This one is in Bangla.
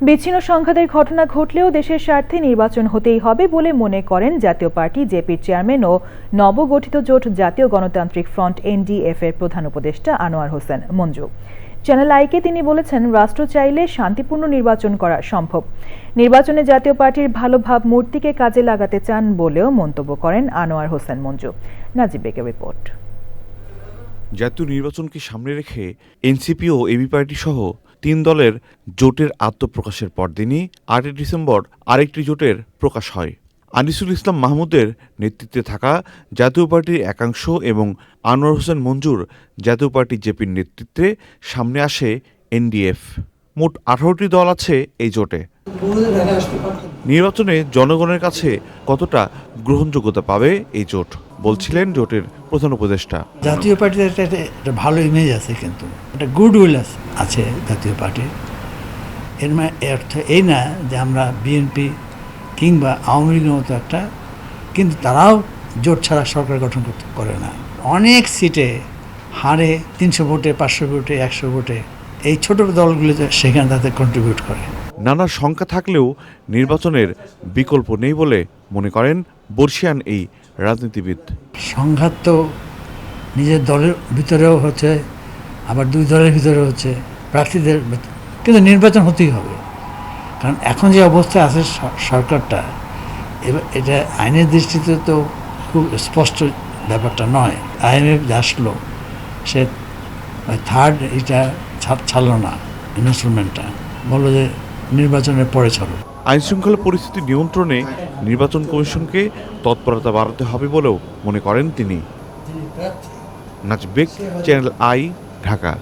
বিচ্ছিন্ন সংঘাতের ঘটনা ঘটলেও দেশের স্বার্থে নির্বাচন হতেই হবে বলে মনে করেন জাতীয় পার্টি জেপির চেয়ারম্যান ও নবগঠিত জোট জাতীয় গণতান্ত্রিক ফ্রন্ট এনডিএফ এর প্রধান উপদেষ্টা আনোয়ার হোসেন মঞ্জু। চ্যানেল আইকে তিনি বলেছেন, রাষ্ট্র চাইলে শান্তিপূর্ণ নির্বাচন করা সম্ভব। নির্বাচনে জাতীয় পার্টির ভালো ভাবমূর্তিকে কাজে লাগাতে চান বলেও মন্তব্য করেন আনোয়ার হোসেন মঞ্জু। নাজিব বেগের রিপোর্ট। জাতীয় নির্বাচনকে সামনে রেখে এনসিপি ও এবি পার্টি সহ ৩ দলের জোটের আত্মপ্রকাশের পরদিনই ৮ ডিসেম্বর আরেকটি জোটের প্রকাশ হয়। আনিসুল ইসলাম মাহমুদের নেতৃত্বে থাকা জাতীয় পার্টির একাংশ এবং আনোয়ার হোসেন মঞ্জুর জাতীয় পার্টি জেপির নেতৃত্বে সামনে আসে এনডিএফ। মোট ১৮টি দল আছে এই জোটে। নির্বাচনে জনগণের কাছে কতটা গ্রহণযোগ্যতা পাবে এই জোট, বলছিলেন জোটের প্রধান উপদেষ্টা। জাতীয় পার্টির একটা ভালো ইমেজ আছে, কিন্তু একটা গুড উইল আছে জাতীয় পার্টির। এর অর্থ এই না যে আমরা বিএনপি কিংবা আওয়ামী লীগের মতো একটা, কিন্তু তারাও জোট ছাড়া সরকার গঠন করে না। অনেক সিটে হারে ৩০০ ভোটে, ৫০০ ভোটে, ১০০ ভোটে এই ছোট দলগুলো সেখানে তাদের কন্ট্রিবিউট করে। নানা শঙ্কা থাকলেও নির্বাচনের বিকল্প নেই বলে মনে করেন বর্ষিয়ান এই রাজনীতিবিদ। সংঘাত তো নিজের দলের ভিতরেও হচ্ছে, আবার দুই দলের ভিতরেও হচ্ছে, প্রার্থীদের, কিন্তু নির্বাচন হতেই হবে। কারণ এখন যে অবস্থায় আছে সরকারটা, এবার এটা আইনের দৃষ্টিতে তো খুব স্পষ্ট ব্যাপারটা নয়। আইনে আসলো সে থার্ড এটা ছাড়লো না, ইনস্ট্রুমেন্টটা বললো যে নির্বাচনের পরে ছাড়ো। আইনশৃঙ্খলা পরিস্থিতি নিয়ন্ত্রণে নির্বাচন কমিশনকে তৎপরতা বাড়াতে হবে বলেও মনে করেন তিনি। নাজিব বেগ, চ্যানেল আই, ঢাকা।